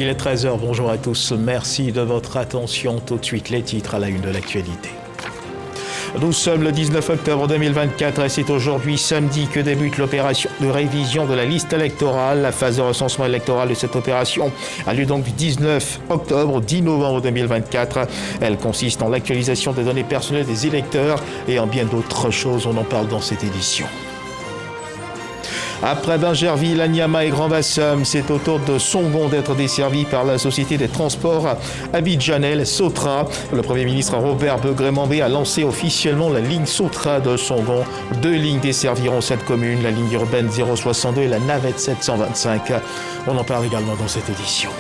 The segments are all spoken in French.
Il est 13h, bonjour à tous, merci de votre attention. Tout de suite les titres à la une de l'actualité. Nous sommes le 19 octobre 2024 et c'est aujourd'hui samedi que débute l'opération de révision de la liste électorale. La phase de recensement électoral de cette opération a lieu donc du 19 octobre au 10 novembre 2024. Elle consiste en l'actualisation des données personnelles des électeurs et en bien d'autres choses. On en parle dans cette édition. Après Bingerville, Anyama et Grand-Bassam, c'est au tour de Songon d'être desservi par la Société des transports abidjanais, Sotra. Le Premier ministre Robert Begré-Mambé a lancé officiellement la ligne Sotra de Songon. 2 lignes desserviront cette commune, la ligne urbaine 062 et la navette 725. On en parle également dans cette édition.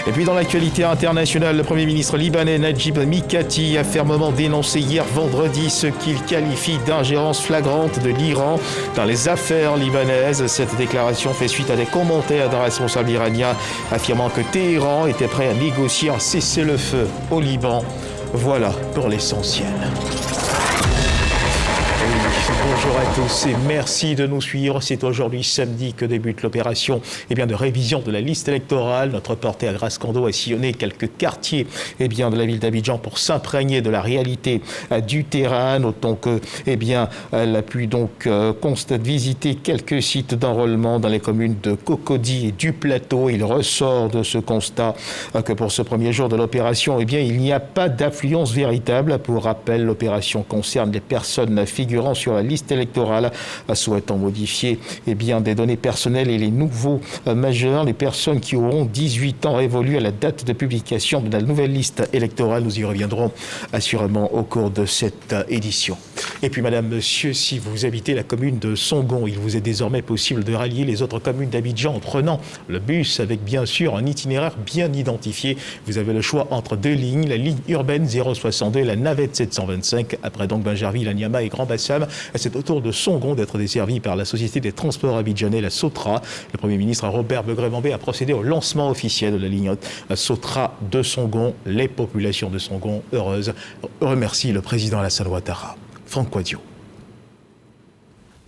Et puis dans l'actualité internationale, le Premier ministre libanais Najib Mikati a fermement dénoncé hier vendredi ce qu'il qualifie d'ingérence flagrante de l'Iran dans les affaires libanaises. Cette déclaration fait suite à des commentaires d'un responsable iranien affirmant que Téhéran était prêt à négocier un cessez-le-feu au Liban. Voilà pour l'essentiel. Bonjour à tous et merci de nous suivre. C'est aujourd'hui samedi que débute l'opération de révision de la liste électorale. Notre reporter Agras Kando a sillonné quelques quartiers de la ville d'Abidjan pour s'imprégner de la réalité du terrain. Notons que elle a pu donc visiter quelques sites d'enrôlement dans les communes de Cocody et du Plateau. Il ressort de ce constat que pour ce premier jour de l'opération, il n'y a pas d'affluence véritable. Pour rappel, l'opération concerne les personnes figurant sur la liste électorale souhaitant modifier des données personnelles et les nouveaux majeurs, les personnes qui auront 18 ans révolues à la date de publication de la nouvelle liste électorale. Nous y reviendrons assurément au cours de cette édition. Et puis madame, monsieur, si vous habitez la commune de Songon, il vous est désormais possible de rallier les autres communes d'Abidjan en prenant le bus avec bien sûr un itinéraire bien identifié. Vous avez le choix entre 2 lignes, la ligne urbaine 062 et la navette 725. Après donc Bingerville, Anyama et Grand-Bassam, c'est au tour de Songon d'être desservi par la Société des transports abidjanais, la Sotra. Le Premier ministre Robert Begré-Mambé a procédé au lancement officiel de la ligne Sotra de Songon. Les populations de Songon, heureuses, remercient le président Alassane Ouattara. Franck Quadio.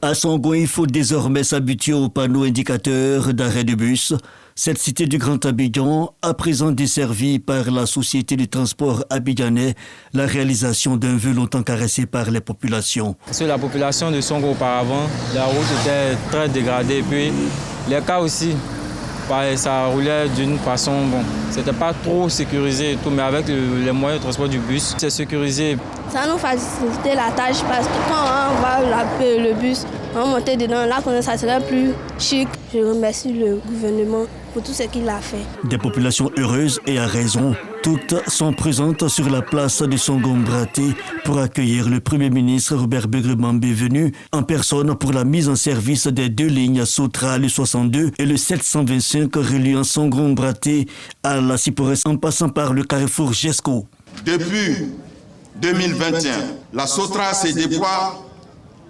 À Songon, il faut désormais s'habituer aux panneaux indicateurs d'arrêt de bus. Cette cité du Grand Abidjan, à présent desservie par la Société du transport abidjanais, la réalisation d'un vœu longtemps caressé par les populations. Sur la population de Songon auparavant, la route était très dégradée. Et puis les cas aussi, ça roulait d'une façon, c'était pas trop sécurisé et tout, mais avec les moyens de transport du bus, c'est sécurisé. Ça nous facilite la tâche parce que quand on va le bus, on monter dedans, là ça serait plus chic. Je remercie le gouvernement pour tout ce qu'il a fait. Des populations heureuses et à raison, toutes sont présentes sur la place de Songon Braté pour accueillir le Premier ministre Robert Begré-Mambé venu en personne pour la mise en service des 2 lignes Sotra, le 62 et le 725 reliant Songon Braté à la Ciporès en passant par le carrefour Jesco. Depuis 2021, la Sotra se déploie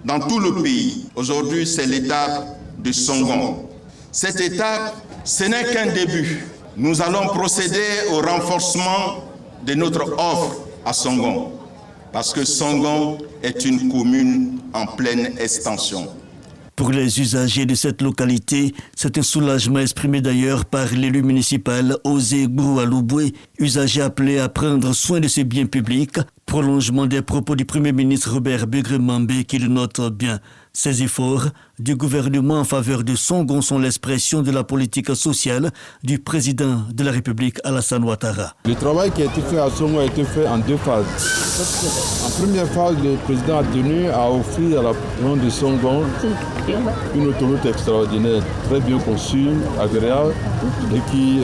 dans tout le pays. Aujourd'hui, c'est l'étape de Songon. Cette étape, ce n'est qu'un début. Nous allons procéder au renforcement de notre offre à Songon, parce que Songon est une commune en pleine extension. Pour les usagers de cette localité, c'est un soulagement exprimé d'ailleurs par l'élu municipal Osé Gouroualouboué, usager appelé à prendre soin de ses biens publics. Prolongement des propos du Premier ministre Robert Begré-Mambé qui le note bien. Ces efforts du gouvernement en faveur de Songon sont l'expression de la politique sociale du président de la République Alassane Ouattara. Le travail qui a été fait à Songon a été fait en 2 phases. En première phase, le président a tenu à offrir à la population de Songon une autoroute extraordinaire, très bien conçue, agréable et qui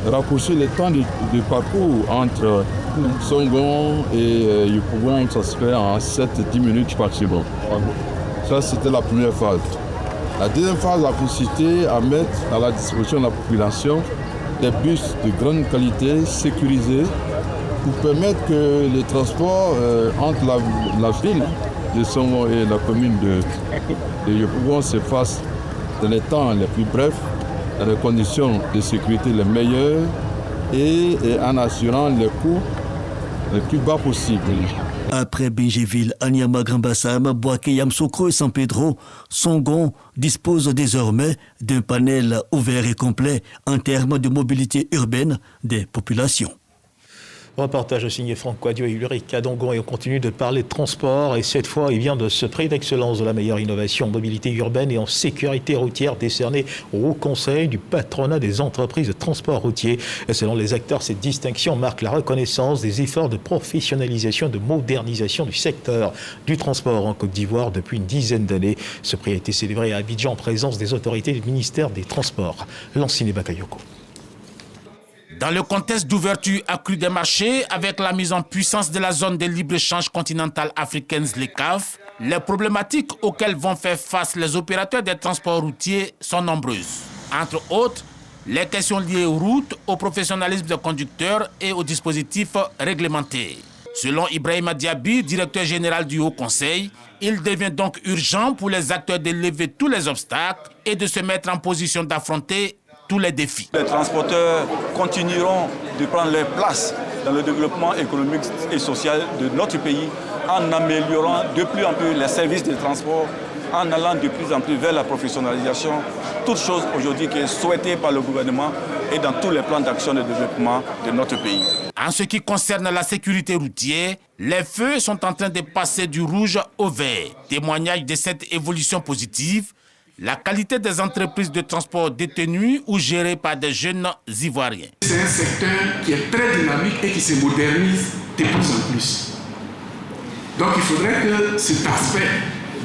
raccourcit le temps de parcours entre Songon et Yopougon. Ça se fait en 7-10 minutes maximum. Ça, c'était la première phase. La deuxième phase a consisté à mettre à la disposition de la population des bus de grande qualité, sécurisés, pour permettre que les transports entre la ville de Songon et la commune de Yopougon se fassent dans les temps les plus brefs, dans les conditions de sécurité les meilleures et en assurant les coûts les plus bas possibles. Après Bingéville, Anyama, Grand-Bassam, Boaké, Yamoussoukro et San Pedro, Songon dispose désormais d'un panel ouvert et complet en termes de mobilité urbaine des populations. Reportage signé Franck Quadio et Ulrich Kadongon, et on continue de parler de transport, et cette fois il vient de ce prix d'excellence de la meilleure innovation en mobilité urbaine et en sécurité routière décerné au Haut Conseil du patronat des entreprises de transport routier. Et selon les acteurs, cette distinction marque la reconnaissance des efforts de professionnalisation et de modernisation du secteur du transport en Côte d'Ivoire depuis une dizaine d'années. Ce prix a été célébré à Abidjan en présence des autorités du ministère des Transports. Lanciné Bakayoko. Dans le contexte d'ouverture accrue des marchés, avec la mise en puissance de la zone de libre-échange continentale africaine, les CAF, les problématiques auxquelles vont faire face les opérateurs des transports routiers sont nombreuses. Entre autres, les questions liées aux routes, au professionnalisme des conducteurs et aux dispositifs réglementés. Selon Ibrahima Diaby, directeur général du Haut Conseil, il devient donc urgent pour les acteurs de lever tous les obstacles et de se mettre en position d'affronter tous les défis. Les transporteurs continueront de prendre leur place dans le développement économique et social de notre pays en améliorant de plus en plus les services de transport, en allant de plus en plus vers la professionnalisation, toute chose aujourd'hui qui est souhaitée par le gouvernement et dans tous les plans d'action de développement de notre pays. En ce qui concerne la sécurité routière, les feux sont en train de passer du rouge au vert. Témoignage de cette évolution positive, la qualité des entreprises de transport détenues ou gérées par des jeunes Ivoiriens. C'est un secteur qui est très dynamique et qui se modernise de plus en plus. Donc il faudrait que cet aspect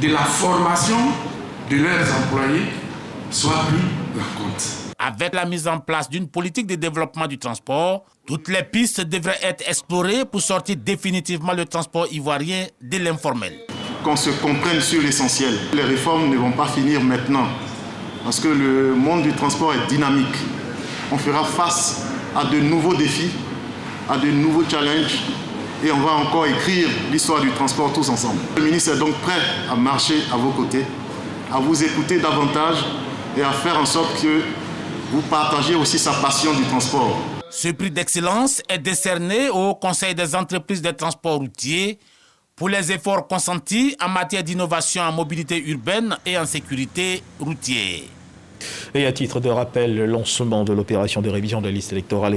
de la formation de leurs employés soit pris en compte. Avec la mise en place d'une politique de développement du transport, toutes les pistes devraient être explorées pour sortir définitivement le transport ivoirien de l'informel. Qu'on se comprenne sur l'essentiel. Les réformes ne vont pas finir maintenant, parce que le monde du transport est dynamique. On fera face à de nouveaux défis, à de nouveaux challenges, et on va encore écrire l'histoire du transport tous ensemble. Le ministre est donc prêt à marcher à vos côtés, à vous écouter davantage et à faire en sorte que vous partagiez aussi sa passion du transport. Ce prix d'excellence est décerné au Conseil des entreprises de transport routier pour les efforts consentis en matière d'innovation en mobilité urbaine et en sécurité routière. Et à titre de rappel, le lancement de l'opération de révision de la liste électorale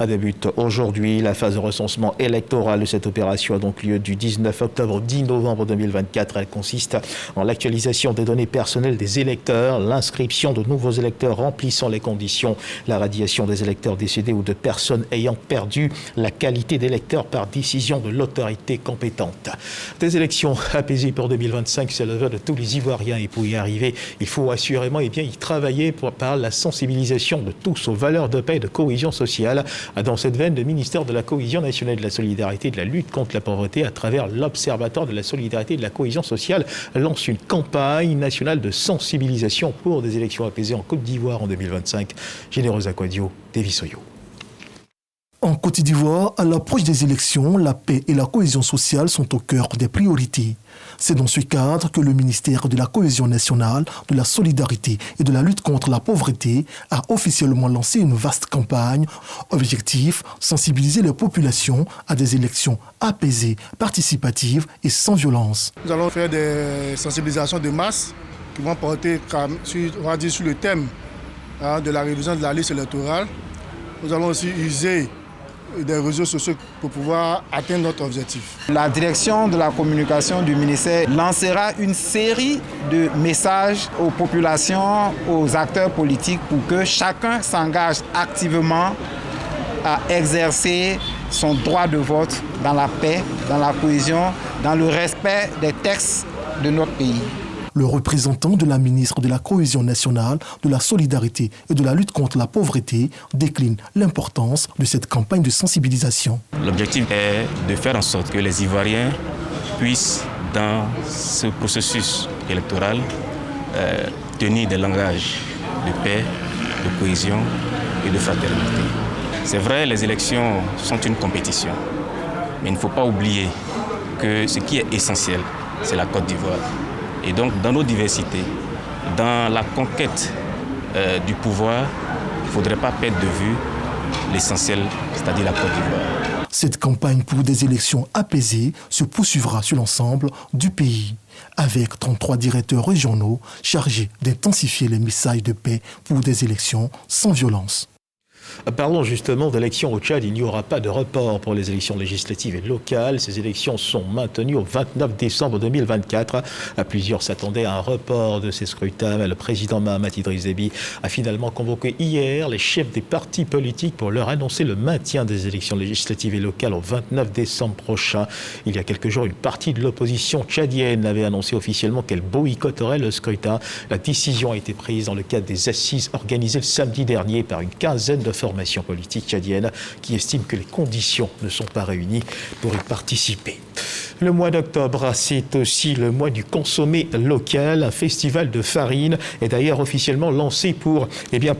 débute aujourd'hui. La phase de recensement électoral de cette opération a donc lieu du 19 octobre au 10 novembre 2024. Elle consiste en l'actualisation des données personnelles des électeurs, l'inscription de nouveaux électeurs remplissant les conditions, la radiation des électeurs décédés ou de personnes ayant perdu la qualité d'électeur par décision de l'autorité compétente. Des élections apaisées pour 2025, c'est le vœu de tous les Ivoiriens, et pour y arriver, il faut assurément y travailler par la sensibilisation de tous aux valeurs de paix et de cohésion sociale. Dans cette veine, le ministère de la Cohésion nationale, de la solidarité et de la lutte contre la pauvreté, à travers l'Observatoire de la solidarité et de la cohésion sociale, lance une campagne nationale de sensibilisation pour des élections apaisées en Côte d'Ivoire en 2025. Généreuse Aquadio, Devisoyo. En Côte d'Ivoire, à l'approche des élections, la paix et la cohésion sociale sont au cœur des priorités. C'est dans ce cadre que le ministère de la Cohésion nationale, de la solidarité et de la lutte contre la pauvreté a officiellement lancé une vaste campagne. Objectif, sensibiliser les populations à des élections apaisées, participatives et sans violence. Nous allons faire des sensibilisations de masse qui vont porter sur le thème de la révision de la liste électorale. Nous allons aussi user des réseaux sociaux pour pouvoir atteindre notre objectif. La direction de la communication du ministère lancera une série de messages aux populations, aux acteurs politiques pour que chacun s'engage activement à exercer son droit de vote dans la paix, dans la cohésion, dans le respect des textes de notre pays. Le représentant de la ministre de la Cohésion nationale, de la solidarité et de la lutte contre la pauvreté décline l'importance de cette campagne de sensibilisation. L'objectif est de faire en sorte que les Ivoiriens puissent, dans ce processus électoral, tenir des langages de paix, de cohésion et de fraternité. C'est vrai, les élections sont une compétition, mais il ne faut pas oublier que ce qui est essentiel, c'est la Côte d'Ivoire. Et donc, dans nos diversités, dans la conquête du pouvoir, il ne faudrait pas perdre de vue l'essentiel, c'est-à-dire la Côte d'Ivoire. Cette campagne pour des élections apaisées se poursuivra sur l'ensemble du pays, avec 33 directeurs régionaux chargés d'intensifier les messages de paix pour des élections sans violence. Parlons justement d'élections au Tchad. Il n'y aura pas de report pour les élections législatives et locales. Ces élections sont maintenues au 29 décembre 2024. Plusieurs s'attendaient à un report de ces scrutins. Mais le président Mahamat Idriss Déby a finalement convoqué hier les chefs des partis politiques pour leur annoncer le maintien des élections législatives et locales au 29 décembre prochain. Il y a quelques jours, une partie de l'opposition tchadienne avait annoncé officiellement qu'elle boycotterait le scrutin. La décision a été prise dans le cadre des assises organisées le samedi dernier par une quinzaine de formations politiques tchadiennes qui estiment que les conditions ne sont pas réunies pour y participer. Le mois d'octobre, c'est aussi le mois du consommé local. Un festival de farine est d'ailleurs officiellement lancé pour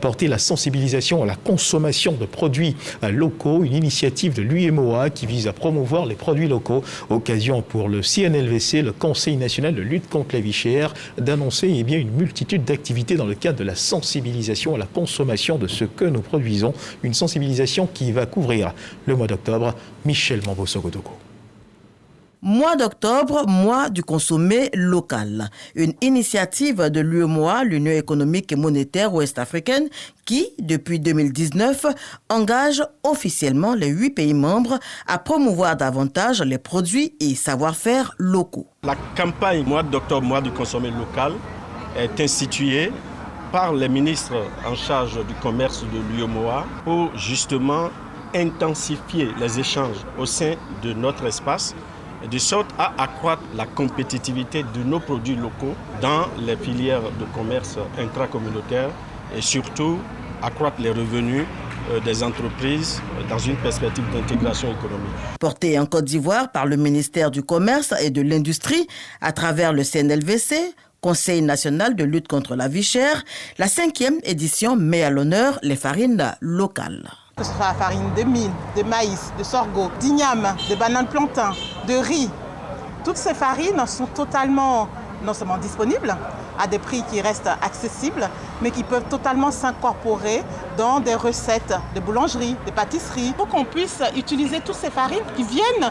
porter la sensibilisation à la consommation de produits locaux, une initiative de l'UMOA qui vise à promouvoir les produits locaux. Occasion pour le CNLVC, le Conseil national de lutte contre la vie chère, d'annoncer une multitude d'activités dans le cadre de la sensibilisation à la consommation de ce que nous produisons. Une sensibilisation qui va couvrir le mois d'octobre. Michel Mambo-Sogodoko. Mois d'octobre, mois du consommé local. Une initiative de l'UEMOA, l'Union économique et monétaire ouest-africaine, qui, depuis 2019, engage officiellement les 8 pays membres à promouvoir davantage les produits et savoir-faire locaux. La campagne mois d'octobre, mois du consommé local, est instituée par les ministres en charge du commerce de l'UEMOA pour justement intensifier les échanges au sein de notre espace, de sorte à accroître la compétitivité de nos produits locaux dans les filières de commerce intracommunautaire et surtout accroître les revenus des entreprises dans une perspective d'intégration économique. Portée en Côte d'Ivoire par le ministère du Commerce et de l'Industrie à travers le CNLVC, Conseil national de lutte contre la vie chère, la 5e édition met à l'honneur les farines locales. Que ce soit la farine de mil, de maïs, de sorgho, d'igname, de banane plantain, de riz. Toutes ces farines sont totalement, non seulement disponibles, à des prix qui restent accessibles, mais qui peuvent totalement s'incorporer dans des recettes de boulangerie, de pâtisserie, pour qu'on puisse utiliser toutes ces farines qui viennent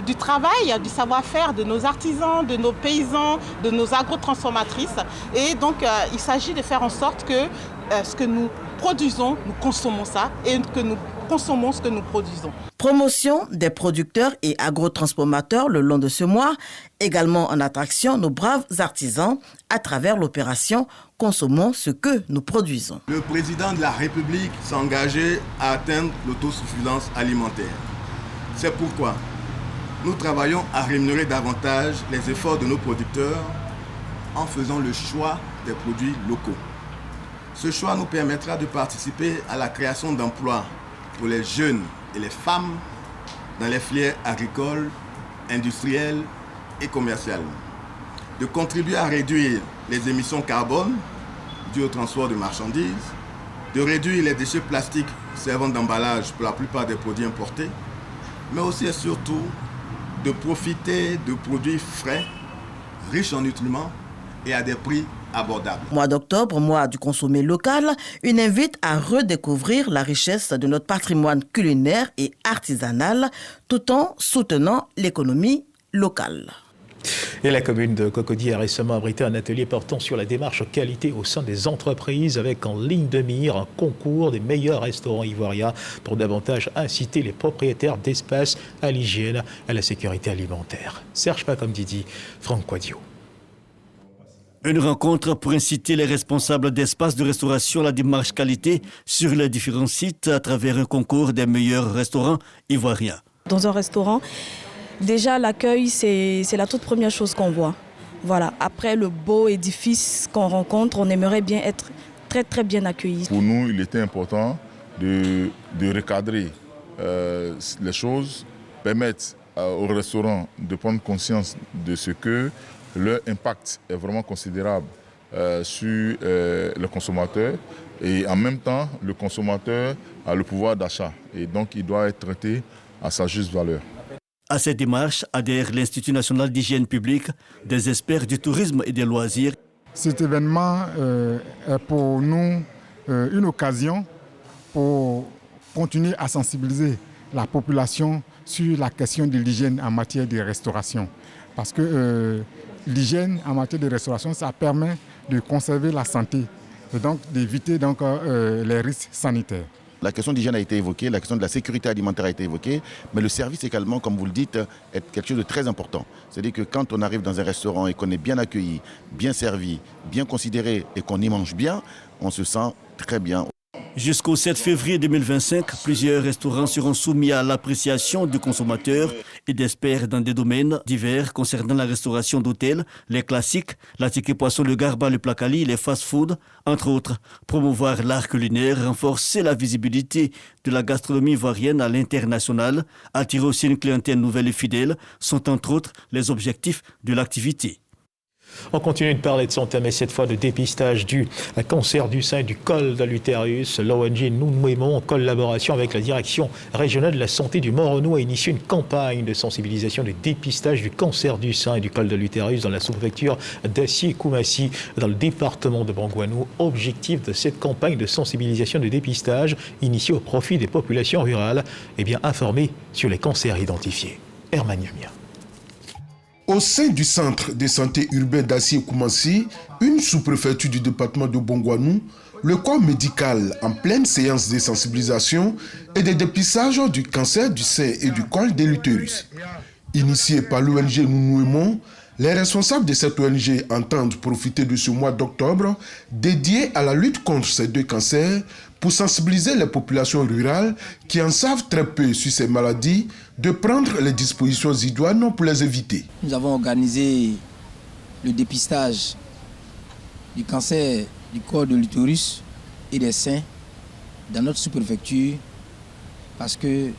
du travail, du savoir-faire de nos artisans, de nos paysans, de nos agrotransformatrices. Et donc, il s'agit de faire en sorte que ce que nous produisons, nous consommons ça, et que nous consommons ce que nous produisons. Promotion des producteurs et agrotransformateurs le long de ce mois. Également en attraction, nos braves artisans à travers l'opération « Consommons ce que nous produisons ». Le président de la République s'est engagé à atteindre l'autosuffisance alimentaire. C'est pourquoi nous travaillons à rémunérer davantage les efforts de nos producteurs en faisant le choix des produits locaux. Ce choix nous permettra de participer à la création d'emplois pour les jeunes et les femmes dans les filières agricoles, industrielles et commerciales, de contribuer à réduire les émissions carbone dues au transport de marchandises, de réduire les déchets plastiques servant d'emballage pour la plupart des produits importés, mais aussi et surtout de profiter de produits frais, riches en nutriments et à des prix abordables. Mois d'octobre, mois du consommé local, une invite à redécouvrir la richesse de notre patrimoine culinaire et artisanal tout en soutenant l'économie locale. Et la commune de Cocody a récemment abrité un atelier portant sur la démarche qualité au sein des entreprises avec en ligne de mire un concours des meilleurs restaurants ivoiriens pour davantage inciter les propriétaires d'espaces à l'hygiène, à la sécurité alimentaire. Serge Pacom-Didi, Franck Quadio. Une rencontre pour inciter les responsables d'espaces de restauration à la démarche qualité sur les différents sites à travers un concours des meilleurs restaurants ivoiriens. Dans un restaurant, déjà l'accueil, c'est la toute première chose qu'on voit. Voilà. Après le beau édifice qu'on rencontre, on aimerait bien être très très bien accueillis. Pour nous, il était important de recadrer les choses, permettre aux restaurants de prendre conscience de ce que leur impact est vraiment considérable sur le consommateur et en même temps, le consommateur a le pouvoir d'achat et donc il doit être traité à sa juste valeur. À cette démarche adhère l'Institut national d'hygiène publique, des experts du tourisme et des loisirs. Cet événement est pour nous une occasion pour continuer à sensibiliser la population sur la question de l'hygiène en matière de restauration. Parce que l'hygiène en matière de restauration, ça permet de conserver la santé et donc d'éviter les risques sanitaires. La question d'hygiène a été évoquée, la question de la sécurité alimentaire a été évoquée, mais le service également, comme vous le dites, est quelque chose de très important. C'est-à-dire que quand on arrive dans un restaurant et qu'on est bien accueilli, bien servi, bien considéré et qu'on y mange bien, on se sent très bien. Jusqu'au 7 février 2025, plusieurs restaurants seront soumis à l'appréciation du consommateur et d'experts dans des domaines divers concernant la restauration d'hôtels, les classiques, la ticket poisson, le garba, le placali, les fast-food, entre autres. Promouvoir l'art culinaire, renforcer la visibilité de la gastronomie ivoirienne à l'international, attirer aussi une clientèle nouvelle et fidèle, sont entre autres les objectifs de l'activité. On continue de parler de santé, mais cette fois de dépistage du cancer du sein et du col de l'utérus. L'ONG Nounouémon, en collaboration avec la direction régionale de la santé du Mont-Renaud, a initié une campagne de sensibilisation de dépistage du cancer du sein et du col de l'utérus dans la sous-préfecture d'Assié-Koumassi, dans le département de Bangouanou. Objectif de cette campagne de sensibilisation de dépistage, initiée au profit des populations rurales, informer sur les cancers identifiés. Herman Yamia. Au sein du centre de santé urbain d'Assié-Koumassi, une sous-préfecture du département de Bangouanou, le corps médical en pleine séance de sensibilisation et de dépistage du cancer du sein et du col de l'utérus. Initié par l'ONG Nounouémon, les responsables de cette ONG entendent profiter de ce mois d'octobre dédié à la lutte contre ces deux cancers pour sensibiliser les populations rurales qui en savent très peu sur ces maladies, de prendre les dispositions idoines pour les éviter. Nous avons organisé le dépistage du cancer du col de l'utérus et des seins dans notre sous-préfecture parce que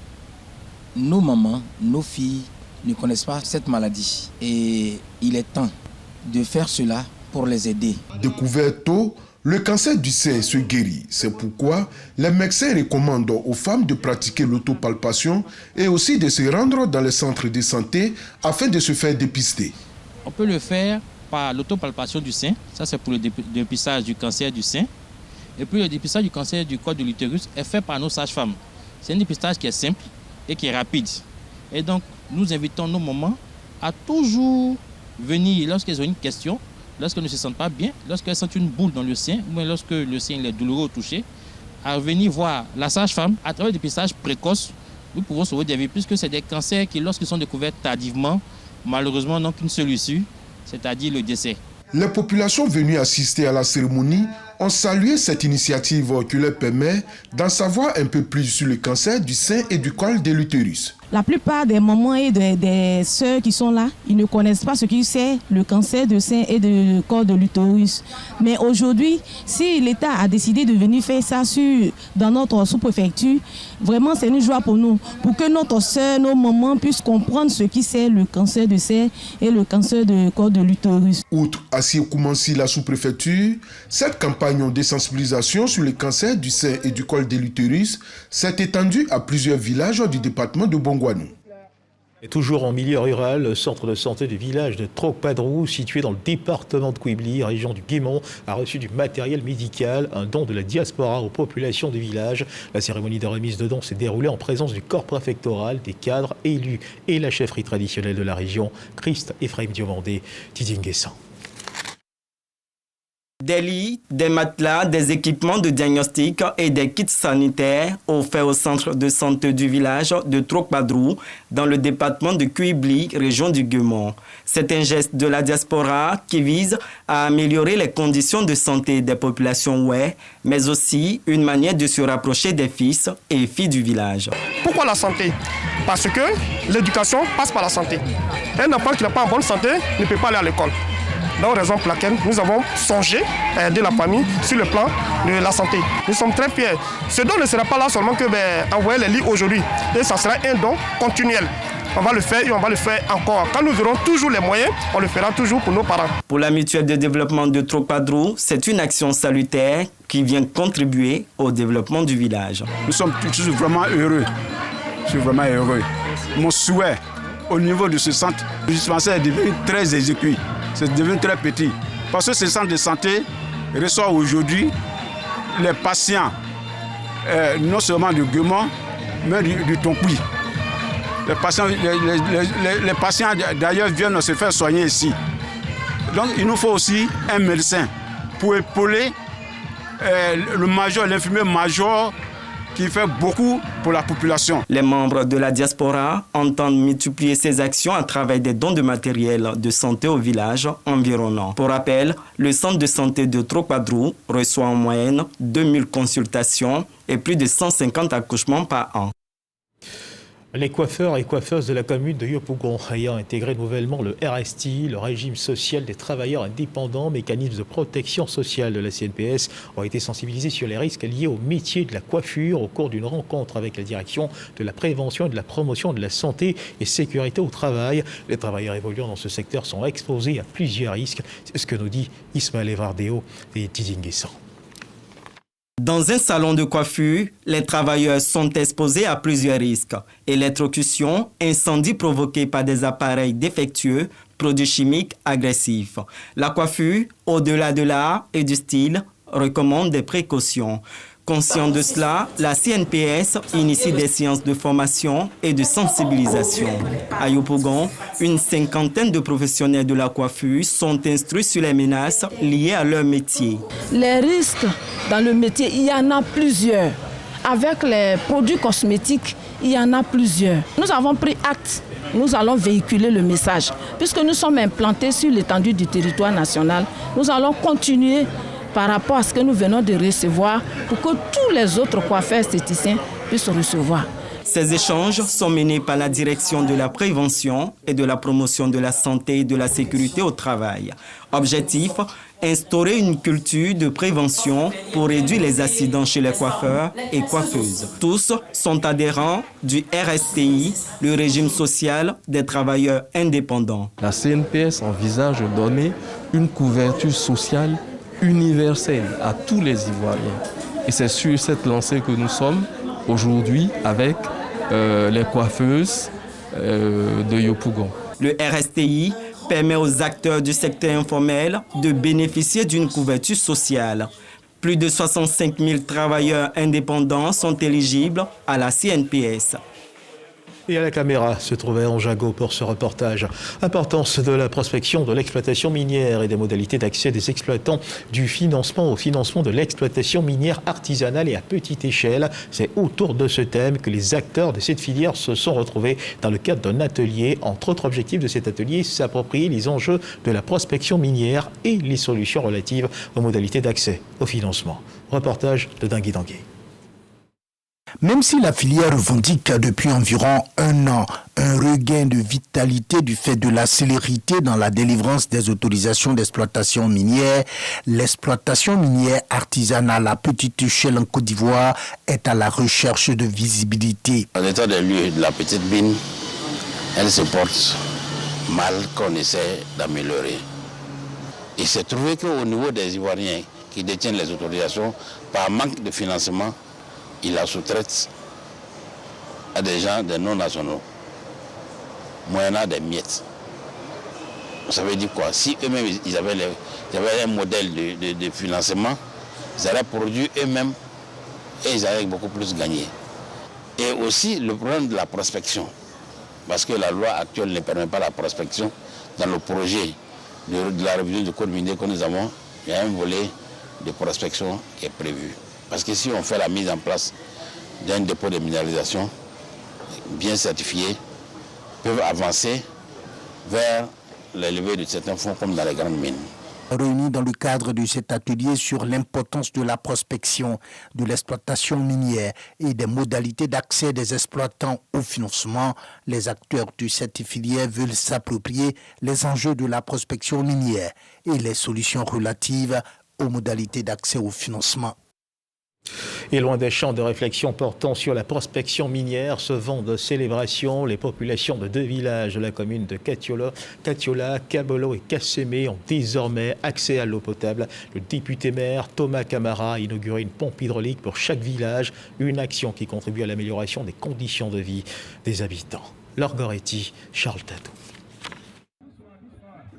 nos mamans, nos filles ne connaissent pas cette maladie. Et il est temps de faire cela pour les aider. Découvert tôt, le cancer du sein se guérit. C'est pourquoi les médecins recommandent aux femmes de pratiquer l'autopalpation et aussi de se rendre dans les centres de santé afin de se faire dépister. On peut le faire par l'autopalpation du sein. Ça, c'est pour le dépistage du cancer du sein. Et puis le dépistage du cancer du col de l'utérus est fait par nos sages-femmes. C'est un dépistage qui est simple et qui est rapide. Et donc, nous invitons nos mamans à toujours venir lorsqu'elles ont une question, lorsqu'elles ne se sentent pas bien, lorsqu'elles sentent une boule dans le sein, ou bien lorsque le sein est douloureux au toucher, à venir voir la sage-femme. À travers le dépistage précoce, nous pouvons sauver des vies, puisque c'est des cancers qui, lorsqu'ils sont découverts tardivement, malheureusement n'ont qu'une seule issue, c'est-à-dire le décès. Les populations venues assister à la cérémonie ont salué cette initiative qui leur permet d'en savoir un peu plus sur le cancer du sein et du col de l'utérus. La plupart des mamans et des sœurs qui sont là, ils ne connaissent pas ce que c'est le cancer du sein et du col de l'utérus. Mais aujourd'hui, si l'État a décidé de venir faire ça dans notre sous-préfecture, vraiment c'est une joie pour nous, pour que notre sœur, nos mamans puissent comprendre ce qui c'est le cancer du sein et le cancer du col de l'utérus. Outre Assié-Koumassi, la sous-préfecture, cette campagne de sensibilisation sur le cancer du sein et du col de l'utérus s'est étendue à plusieurs villages du département de Bangouanou. Et toujours en milieu rural, le centre de santé du village de Trocpadrou, situé dans le département de Kouibli, région du Guémon, a reçu du matériel médical, un don de la diaspora aux populations du village. La cérémonie de remise de dons s'est déroulée en présence du corps préfectoral, des cadres élus et la chefferie traditionnelle de la région, Christ Ephraim Diomandé, Tidinguessan. Des lits, des matelas, des équipements de diagnostic et des kits sanitaires offerts au centre de santé du village de Trocpadrou dans le département de Kouibli, région du Guémon. C'est un geste de la diaspora qui vise à améliorer les conditions de santé des populations ouais, mais aussi une manière de se rapprocher des fils et filles du village. Pourquoi la santé? Parce que l'éducation passe par la santé. Un enfant qui n'est pas en bonne santé ne peut pas aller à l'école. Donc, raison pour laquelle nous avons songé à aider la famille sur le plan de la santé. Nous sommes très fiers. Ce don ne sera pas là seulement que envoyer les lits aujourd'hui. Et ça sera un don continuel. On va le faire et on va le faire encore. Quand nous aurons toujours les moyens, on le fera toujours pour nos parents. Pour la mutuelle de développement de Trocpadrou, c'est une action salutaire qui vient contribuer au développement du village. Nous sommes tous vraiment heureux. Je suis vraiment heureux. Mon souhait au niveau de ce centre, le dispensaire est devenu très exécuté. C'est devenu très petit. Parce que ce centre de santé reçoit aujourd'hui les patients, non seulement de Guémon, mais du tonkoui. Les patients d'ailleurs viennent se faire soigner ici. Donc il nous faut aussi un médecin pour épauler l'infirmier major qui fait beaucoup pour la population. Les membres de la diaspora entendent multiplier ces actions à travers des dons de matériel de santé aux villages environnants. Pour rappel, le centre de santé de Trocpadrou reçoit en moyenne 2000 consultations et plus de 150 accouchements par an. Les coiffeurs et coiffeuses de la commune de Yopougon ayant intégré nouvellement le RSTI, le régime social des travailleurs indépendants, mécanisme de protection sociale de la CNPS, ont été sensibilisés sur les risques liés au métier de la coiffure au cours d'une rencontre avec la direction de la prévention et de la promotion de la santé et sécurité au travail. Les travailleurs évoluant dans ce secteur sont exposés à plusieurs risques. C'est ce que nous dit Ismaël Evardeo et Tidinguessan. Dans un salon de coiffure, les travailleurs sont exposés à plusieurs risques. Électrocution, incendie provoqué par des appareils défectueux, produits chimiques agressifs. La coiffure, au-delà de l'art et du style, recommande des précautions. Conscient de cela, la CNPS initie des séances de formation et de sensibilisation. À Yopougon, une cinquantaine de professionnels de la coiffure sont instruits sur les menaces liées à leur métier. Les risques dans le métier, il y en a plusieurs. Avec les produits cosmétiques, il y en a plusieurs. Nous avons pris acte. Nous allons véhiculer le message. Puisque nous sommes implantés sur l'étendue du territoire national, nous allons continuer par rapport à ce que nous venons de recevoir pour que tous les autres coiffeurs esthéticiens puissent recevoir. Ces échanges sont menés par la direction de la prévention et de la promotion de la santé et de la sécurité au travail. Objectif, instaurer une culture de prévention pour réduire les accidents chez les coiffeurs et coiffeuses. Tous sont adhérents du RSTI, le régime social des travailleurs indépendants. La CNPS envisage de donner une couverture sociale universelle à tous les Ivoiriens. Et c'est sur cette lancée que nous sommes aujourd'hui avec les coiffeuses de Yopougon. Le RSTI permet aux acteurs du secteur informel de bénéficier d'une couverture sociale. Plus de 65 000 travailleurs indépendants sont éligibles à la CNPS. Et à la caméra se trouvait Anjago pour ce reportage. Importance de la prospection de l'exploitation minière et des modalités d'accès des exploitants du financement au financement de l'exploitation minière artisanale et à petite échelle. C'est autour de ce thème que les acteurs de cette filière se sont retrouvés dans le cadre d'un atelier. Entre autres objectifs de cet atelier, s'approprier les enjeux de la prospection minière et les solutions relatives aux modalités d'accès au financement. Reportage de Dangui Dangui. Même si la filière revendique depuis environ un an un regain de vitalité du fait de la célérité dans la délivrance des autorisations d'exploitation minière, l'exploitation minière artisanale à petite échelle en Côte d'Ivoire est à la recherche de visibilité. En état des lieux de la petite mine, elle se porte mal qu'on essaie d'améliorer. Il s'est trouvé qu'au niveau des Ivoiriens qui détiennent les autorisations, par manque de financement, il la sous-traite à des gens, des non-nationaux, moyennant des miettes. Ça veut dire quoi? Si eux-mêmes ils avaient un modèle de financement, ils allaient produire eux-mêmes et ils allaient beaucoup plus gagner. Et aussi le problème de la prospection, parce que la loi actuelle ne permet pas la prospection. Dans le projet de la révision du code minier que nous avons, il y a un volet de prospection qui est prévu. Parce que si on fait la mise en place d'un dépôt de minéralisation bien certifié, peuvent avancer vers la levée de certains fonds comme dans les grandes mines. Réunis dans le cadre de cet atelier sur l'importance de la prospection, de l'exploitation minière et des modalités d'accès des exploitants au financement, les acteurs de cette filière veulent s'approprier les enjeux de la prospection minière et les solutions relatives aux modalités d'accès au financement. Et loin des champs de réflexion portant sur la prospection minière, ce vent de célébration, les populations de deux villages de la commune de Katiola, Kabolo et Kassémé ont désormais accès à l'eau potable. Le député-maire Thomas Camara a inauguré une pompe hydraulique pour chaque village, une action qui contribue à l'amélioration des conditions de vie des habitants. Laure Goretti, Charles Tatou.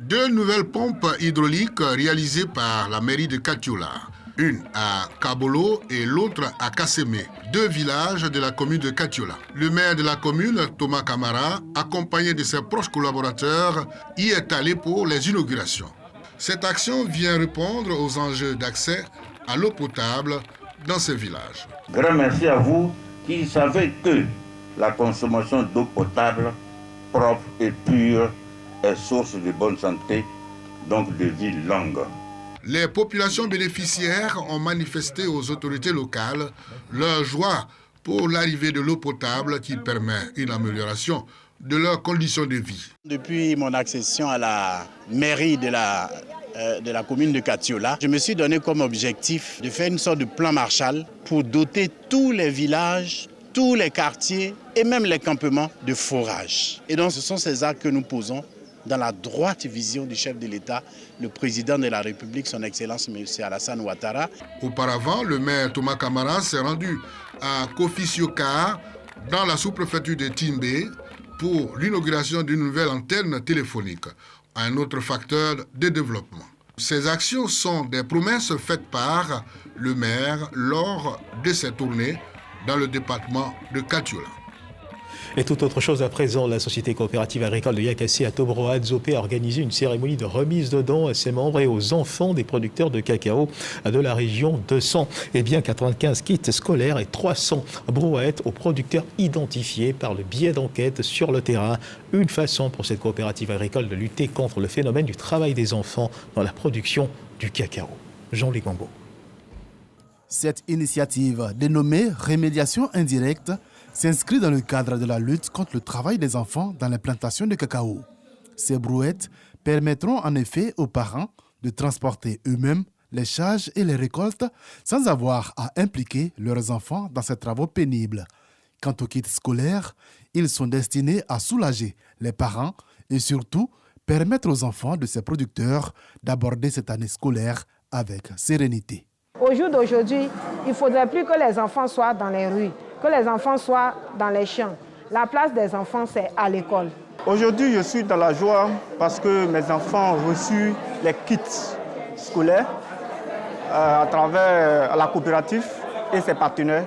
Deux nouvelles pompes hydrauliques réalisées par la mairie de Katiola. une à Kabolo et l'autre à Kassémé, 2 villages de la commune de Katiola. Le maire de la commune, Thomas Camara, accompagné de ses proches collaborateurs, y est allé pour les inaugurations. Cette action vient répondre aux enjeux d'accès à l'eau potable dans ces villages. Grand merci à vous qui savez que la consommation d'eau potable propre et pure est source de bonne santé, donc de vie longue. Les populations bénéficiaires ont manifesté aux autorités locales leur joie pour l'arrivée de l'eau potable qui permet une amélioration de leurs conditions de vie. Depuis mon accession à la mairie de la commune de Katiola, je me suis donné comme objectif de faire une sorte de plan Marshall pour doter tous les villages, tous les quartiers et même les campements de forage. Et donc ce sont ces actes que nous posons dans la droite vision du chef de l'État, le président de la République, son Excellence M. Alassane Ouattara. Auparavant, le maire Thomas Camara s'est rendu à Kofi-Sioka, dans la sous-préfecture de Timbé, pour l'inauguration d'une nouvelle antenne téléphonique, un autre facteur de développement. Ces actions sont des promesses faites par le maire lors de ses tournées dans le département de Katiola. Et tout autre chose à présent, la Société coopérative agricole de Yakassé à Tobroa-Adzopé a organisé une cérémonie de remise de dons à ses membres et aux enfants des producteurs de cacao de la région de 95 kits scolaires et 300 brouettes aux producteurs identifiés par le biais d'enquêtes sur le terrain. Une façon pour cette coopérative agricole de lutter contre le phénomène du travail des enfants dans la production du cacao. Jean-Louis Gambo. Cette initiative, dénommée Rémédiation indirecte, s'inscrit dans le cadre de la lutte contre le travail des enfants dans les plantations de cacao. Ces brouettes permettront en effet aux parents de transporter eux-mêmes les charges et les récoltes sans avoir à impliquer leurs enfants dans ces travaux pénibles. Quant aux kits scolaires, ils sont destinés à soulager les parents et surtout permettre aux enfants de ces producteurs d'aborder cette année scolaire avec sérénité. Au jour d'aujourd'hui, il ne faudrait plus que les enfants soient dans les rues, que les enfants soient dans les champs. La place des enfants, c'est à l'école. Aujourd'hui, je suis dans la joie parce que mes enfants ont reçu les kits scolaires à travers la coopérative et ses partenaires.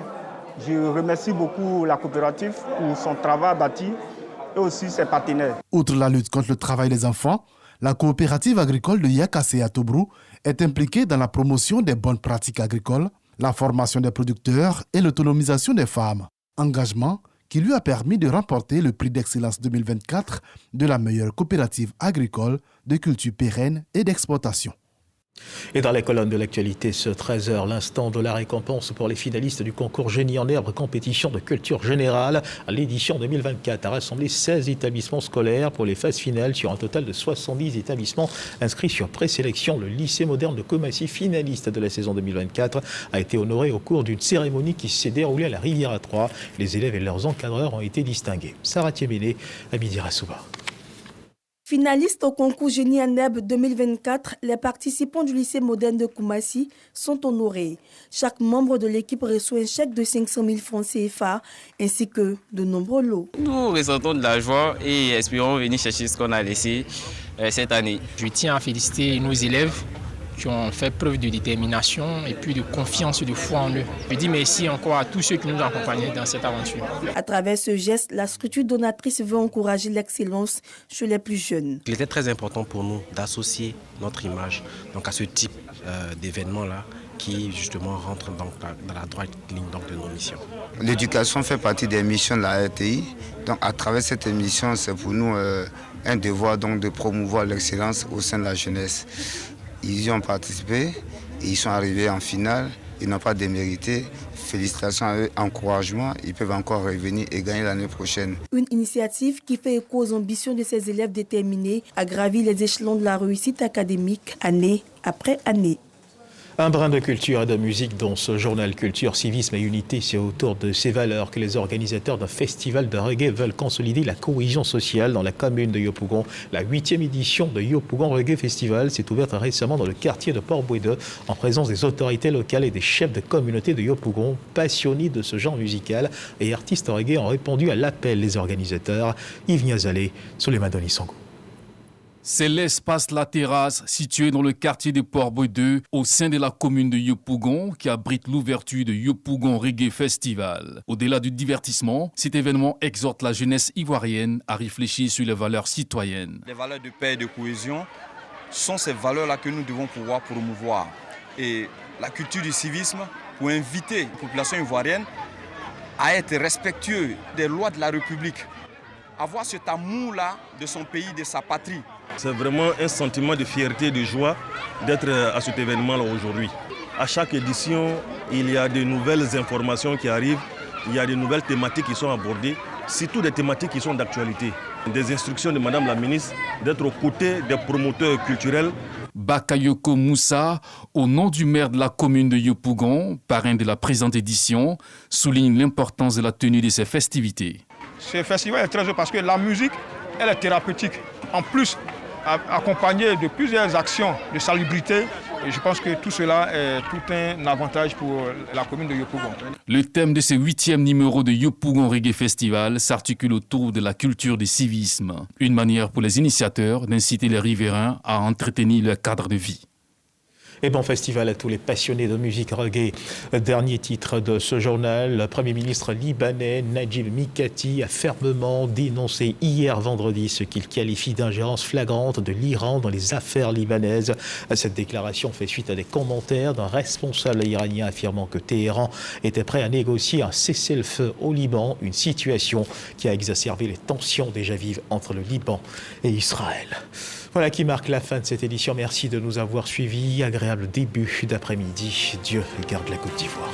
Je remercie beaucoup la coopérative pour son travail bâti et aussi ses partenaires. Outre la lutte contre le travail des enfants, la coopérative agricole de Yakassé à Tobrou est impliquée dans la promotion des bonnes pratiques agricoles, la formation des producteurs et l'autonomisation des femmes. Engagement qui lui a permis de remporter le prix d'excellence 2024 de la meilleure coopérative agricole de culture pérenne et d'exploitation. Et dans les colonnes de l'actualité, ce 13h, l'instant de la récompense pour les finalistes du concours Génie en herbe, compétition de culture générale. L'édition 2024 a rassemblé 16 établissements scolaires pour les phases finales sur un total de 70 établissements inscrits sur présélection. Le lycée moderne de Koumassi, finaliste de la saison 2024, a été honoré au cours d'une cérémonie qui s'est déroulée à la Riviera 3. Les élèves et leurs encadreurs ont été distingués. Sarah Thiemene, Abidi Rassouba. Finalistes au concours Génie en herbe 2024, les participants du lycée moderne de Koumassi sont honorés. Chaque membre de l'équipe reçoit un chèque de 500 000 francs CFA ainsi que de nombreux lots. Nous ressentons de la joie et espérons venir chercher ce qu'on a laissé cette année. Je tiens à féliciter nos élèves qui ont fait preuve de détermination et puis de confiance et de foi en eux. Je dis merci encore à tous ceux qui nous ont accompagnés dans cette aventure. À travers ce geste, la structure donatrice veut encourager l'excellence chez les plus jeunes. Il était très important pour nous d'associer notre image à ce type d'événement-là qui justement rentre dans la droite ligne de nos missions. L'éducation fait partie des missions de la RTI. Donc à travers cette émission, c'est pour nous un devoir de promouvoir l'excellence au sein de la jeunesse. Ils y ont participé et ils sont arrivés en finale. Ils n'ont pas démérité. Félicitations à eux, encouragement. Ils peuvent encore revenir et gagner l'année prochaine. Une initiative qui fait écho aux ambitions de ces élèves déterminés à gravir les échelons de la réussite académique année après année. Un brin de culture et de musique dans ce journal Culture, Civisme et Unité. C'est autour de ces valeurs que les organisateurs d'un festival de reggae veulent consolider la cohésion sociale dans la commune de Yopougon. La 8e édition de Yopougon Reggae Festival s'est ouverte récemment dans le quartier de Port-Bouedeux en présence des autorités locales et des chefs de communauté de Yopougon. Passionnés de ce genre musical et artistes reggae ont répondu à l'appel des organisateurs. Yves Niazalé, Souleymane Denis Sango. C'est l'espace La Terrasse, situé dans le quartier de Port-Bouedeux, au sein de la commune de Yopougon, qui abrite l'ouverture de Yopougon Reggae Festival. Au-delà du divertissement, cet événement exhorte la jeunesse ivoirienne à réfléchir sur les valeurs citoyennes. Les valeurs de paix et de cohésion sont ces valeurs-là que nous devons pouvoir promouvoir. Et la culture du civisme pour inviter la population ivoirienne à être respectueux des lois de la République, avoir cet amour-là de son pays, de sa patrie. C'est vraiment un sentiment de fierté et de joie d'être à cet événement-là aujourd'hui. À chaque édition, il y a de nouvelles informations qui arrivent, il y a de nouvelles thématiques qui sont abordées, surtout des thématiques qui sont d'actualité. Des instructions de Madame la ministre d'être aux côtés des promoteurs culturels. Bakayoko Moussa, au nom du maire de la commune de Yopougon, parrain de la présente édition, souligne l'importance de la tenue de ces festivités. Ce festival est très heureux parce que la musique, elle est thérapeutique. En plus, accompagnée de plusieurs actions de salubrité, et je pense que tout cela est tout un avantage pour la commune de Yopougon. Le thème de ce 8e numéro de Yopougon Reggae Festival s'articule autour de la culture du civisme. Une manière pour les initiateurs d'inciter les riverains à entretenir leur cadre de vie. Et bon festival à tous les passionnés de musique reggae. Dernier titre de ce journal, le Premier ministre libanais Najib Mikati a fermement dénoncé hier vendredi ce qu'il qualifie d'ingérence flagrante de l'Iran dans les affaires libanaises. Cette déclaration fait suite à des commentaires d'un responsable iranien affirmant que Téhéran était prêt à négocier un cessez-le-feu au Liban, une situation qui a exacerbé les tensions déjà vives entre le Liban et Israël. Voilà qui marque la fin de cette édition. Merci de nous avoir suivis. Agréable début d'après-midi. Dieu garde la Côte d'Ivoire.